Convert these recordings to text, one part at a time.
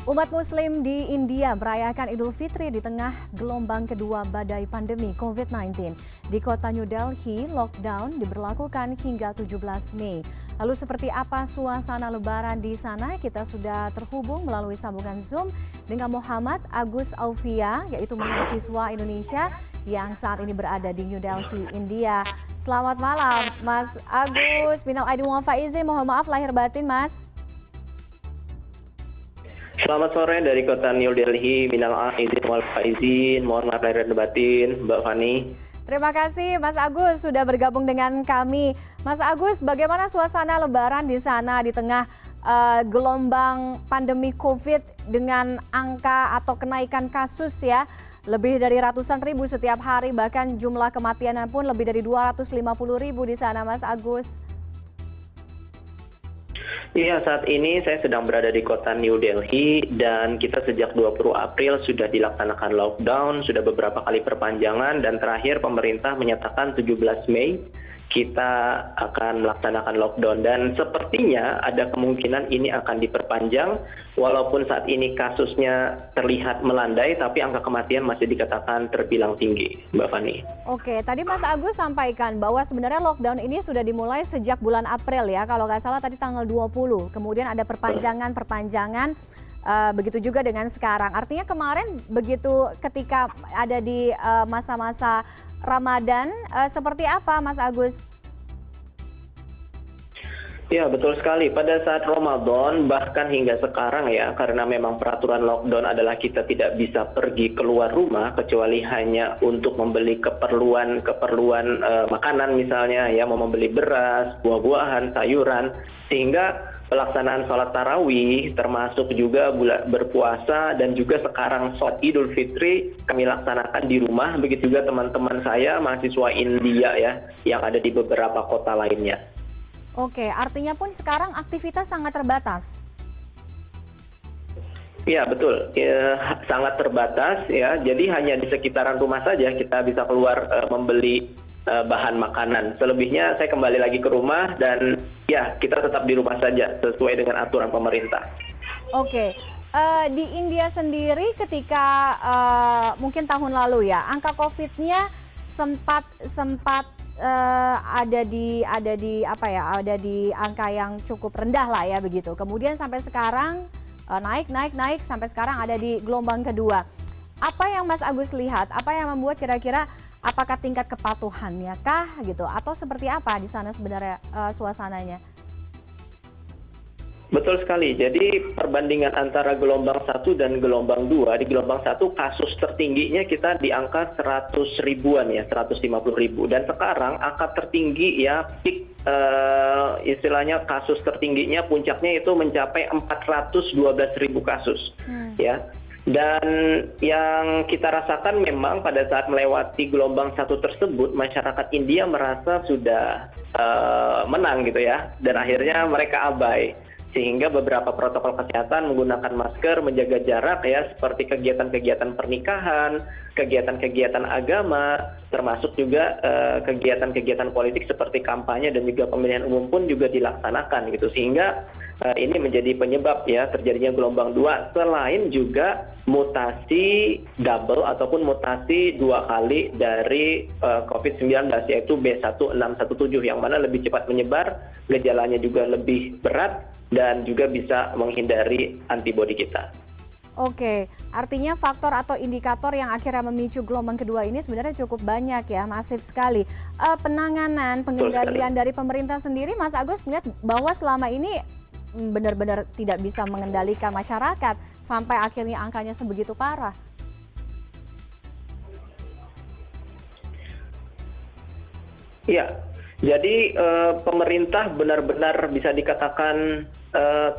Umat Muslim di India merayakan Idul Fitri di tengah gelombang kedua badai pandemi COVID-19. Di kota New Delhi, lockdown diberlakukan hingga 17 Mei. Lalu seperti apa suasana Lebaran di sana? Kita sudah terhubung melalui sambungan Zoom dengan Muhammad Agus Aufia, yaitu mahasiswa Indonesia yang saat ini berada di New Delhi, India. Selamat malam, Mas Agus. Minal aidin wal faizin, mohon maaf lahir batin, Mas. Selamat sore dari kota New Delhi, minal aidin wal faizin, mohon maaf lahir dan batin, Mbak Fani. Terima kasih Mas Agus sudah bergabung dengan kami. Mas Agus, bagaimana suasana Lebaran di sana di tengah gelombang pandemi COVID dengan angka atau kenaikan kasus ya lebih dari ratusan ribu setiap hari, bahkan jumlah kematiannya pun lebih dari 250.000 di sana, Mas Agus. Iya, saat ini saya sedang berada di kota New Delhi dan kita sejak 20 April sudah dilaksanakan lockdown, sudah beberapa kali perpanjangan dan terakhir pemerintah menyatakan 17 Mei kita akan melaksanakan lockdown dan sepertinya ada kemungkinan ini akan diperpanjang walaupun saat ini kasusnya terlihat melandai tapi angka kematian masih dikatakan terbilang tinggi, Mbak Fani. Oke, tadi Mas Agus sampaikan bahwa sebenarnya lockdown ini sudah dimulai sejak bulan April ya, kalau nggak salah tadi tanggal 20, kemudian ada perpanjangan, begitu juga dengan sekarang. Artinya kemarin begitu ketika ada di masa-masa Ramadan, seperti apa Mas Agus? Ya, betul sekali. Pada saat Ramadan, bahkan hingga sekarang ya, karena memang peraturan lockdown adalah kita tidak bisa pergi keluar rumah, kecuali hanya untuk membeli keperluan makanan misalnya, ya, mau membeli beras, buah-buahan, sayuran, sehingga pelaksanaan sholat tarawih, termasuk juga berpuasa, dan juga sekarang sholat Idul Fitri, kami laksanakan di rumah, begitu juga teman-teman saya, mahasiswa India ya, yang ada di beberapa kota lainnya. Oke, artinya pun sekarang aktivitas sangat terbatas. Iya, betul. Ya, sangat terbatas ya. Jadi hanya di sekitaran rumah saja kita bisa keluar membeli bahan makanan. Selebihnya saya kembali lagi ke rumah dan ya kita tetap di rumah saja sesuai dengan aturan pemerintah. Oke. Di India sendiri ketika mungkin tahun lalu ya, angka COVID-nya sempat ada di angka yang cukup rendah lah ya begitu. Kemudian sampai sekarang naik sampai sekarang ada di gelombang kedua. Apa yang Mas Agus lihat? Apa yang membuat kira-kira apakah tingkat kepatuhannya kah gitu atau seperti apa di sana sebenarnya suasananya? Betul sekali. Jadi perbandingan antara gelombang 1 dan gelombang 2, di gelombang 1 kasus tertingginya kita di angka 100 ribuan ya, 150 ribu. Dan sekarang angka tertinggi ya, peak istilahnya kasus tertingginya puncaknya itu mencapai 412 ribu kasus. Ya. Dan yang kita rasakan memang pada saat melewati gelombang 1 tersebut, masyarakat India merasa sudah menang gitu ya. Dan akhirnya mereka abai. Sehingga beberapa protokol kesehatan menggunakan masker, menjaga jarak ya, seperti kegiatan-kegiatan pernikahan, kegiatan-kegiatan agama, termasuk juga kegiatan-kegiatan politik seperti kampanye dan juga pemilihan umum pun juga dilaksanakan gitu. Sehingga ini menjadi penyebab ya terjadinya gelombang 2 selain juga mutasi double ataupun mutasi 2 kali dari COVID-19 yaitu B1617 yang mana lebih cepat menyebar, gejalanya juga lebih berat dan juga bisa menghindari antibodi kita. Oke, artinya faktor atau indikator yang akhirnya memicu gelombang kedua ini sebenarnya cukup banyak ya, masif sekali. Penanganan, pengendalian dari pemerintah sendiri, Mas Agus melihat bahwa selama ini benar-benar tidak bisa mengendalikan masyarakat sampai akhirnya angkanya sebegitu parah. Iya, jadi pemerintah benar-benar bisa dikatakan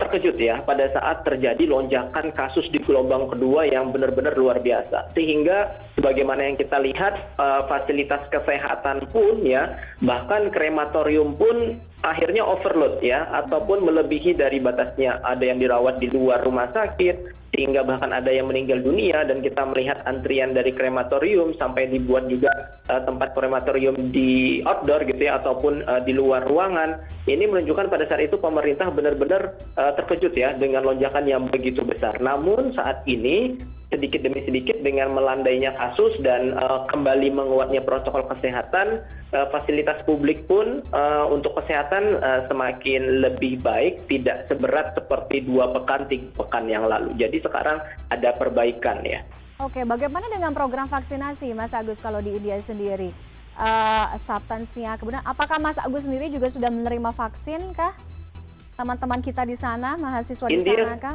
terkejut ya pada saat terjadi lonjakan kasus di gelombang kedua yang benar-benar luar biasa. Sehingga sebagaimana yang kita lihat fasilitas kesehatan pun ya, bahkan krematorium pun akhirnya overload ya, ataupun melebihi dari batasnya. Ada yang dirawat di luar rumah sakit, sehingga bahkan ada yang meninggal dunia, dan kita melihat antrian dari krematorium sampai dibuat juga tempat krematorium di outdoor gitu ya, ataupun di luar ruangan. Ini menunjukkan pada saat itu pemerintah benar-benar terkejut ya dengan lonjakan yang begitu besar. Namun saat ini sedikit demi sedikit dengan melandainya kasus dan kembali menguatnya protokol kesehatan, fasilitas publik pun untuk kesehatan semakin lebih baik, tidak seberat seperti 2 pekan, 3 pekan yang lalu. Jadi sekarang ada perbaikan ya. Oke, bagaimana dengan program vaksinasi Mas Agus kalau di India sendiri? Substansinya, kemudian apakah Mas Agus sendiri juga sudah menerima vaksin kah? Teman-teman kita di sana, mahasiswa di sana kah?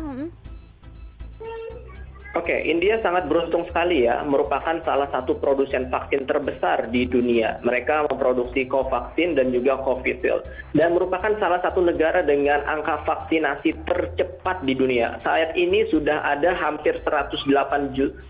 Oke, India sangat beruntung sekali ya, merupakan salah satu produsen vaksin terbesar di dunia. Mereka memproduksi Covaxin dan juga Covishield, dan merupakan salah satu negara dengan angka vaksinasi tercepat di dunia. Saat ini sudah ada hampir 180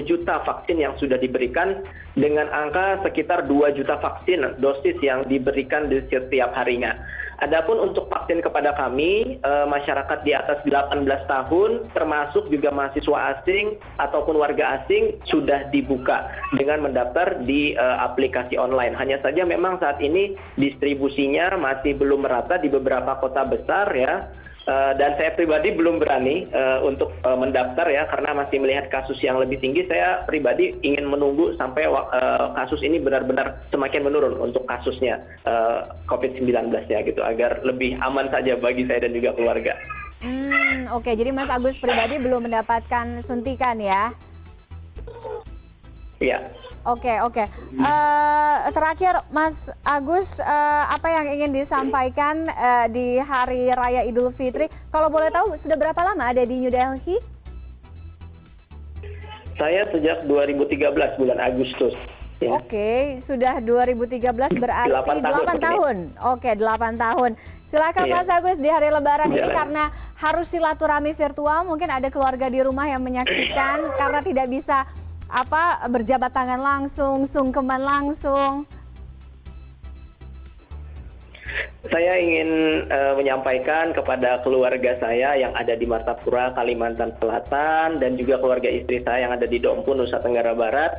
juta vaksin yang sudah diberikan, dengan angka sekitar 2 juta vaksin dosis yang diberikan di setiap harinya. Adapun untuk vaksin kepada kami, masyarakat di atas 18 tahun, termasuk juga mahasiswa asing ataupun warga asing, sudah dibuka dengan mendaftar di aplikasi online. Hanya saja memang saat ini distribusinya masih belum merata di beberapa kota besar ya. Dan saya pribadi belum berani untuk mendaftar ya, karena masih melihat kasus yang lebih tinggi. Saya pribadi ingin menunggu sampai kasus ini benar-benar semakin menurun untuk kasusnya COVID-19 ya gitu, agar lebih aman saja bagi saya dan juga keluarga. Oke, jadi Mas Agus pribadi belum mendapatkan suntikan ya? Iya. Oke. Terakhir Mas Agus, apa yang ingin disampaikan di Hari Raya Idul Fitri? Kalau boleh tahu, sudah berapa lama ada di New Delhi? Saya sejak 2013 bulan Agustus. Ya. Oke, sudah 2013 berarti 8 tahun. Oke, 8 tahun. Silakan Iya. Mas Agus, di hari Lebaran ini karena harus silaturahmi virtual, mungkin ada keluarga di rumah yang menyaksikan karena tidak bisa berjabat tangan langsung, sungkeman langsung. Saya ingin menyampaikan kepada keluarga saya yang ada di Martapura, Kalimantan Selatan, dan juga keluarga istri saya yang ada di Dompu, Nusa Tenggara Barat,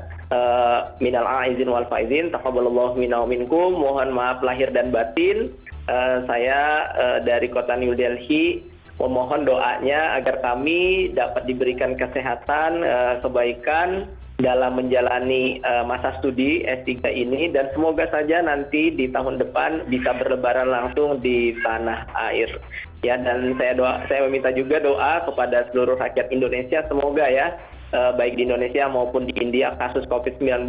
minal aizin wal faizin, taqabbalallahu minna wa minkum, mohon maaf lahir dan batin. Saya dari kota New Delhi memohon doanya agar kami dapat diberikan kesehatan, kebaikan dalam menjalani masa studi S3 ini, dan semoga saja nanti di tahun depan bisa berlebaran langsung di tanah air. Ya, dan saya meminta juga doa kepada seluruh rakyat Indonesia, semoga ya baik di Indonesia maupun di India kasus COVID-19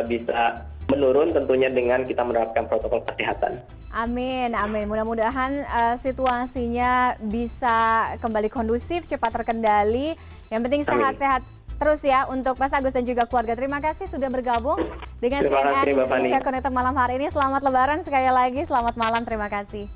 bisa menurun, tentunya dengan kita menerapkan protokol kesehatan. Amin. Mudah-mudahan situasinya bisa kembali kondusif, cepat terkendali. Yang penting sehat-sehat terus ya untuk Mas Agus dan juga keluarga. Terima kasih sudah bergabung dengan CNN Indonesia Connected malam hari ini. Selamat Lebaran sekali lagi. Selamat malam. Terima kasih.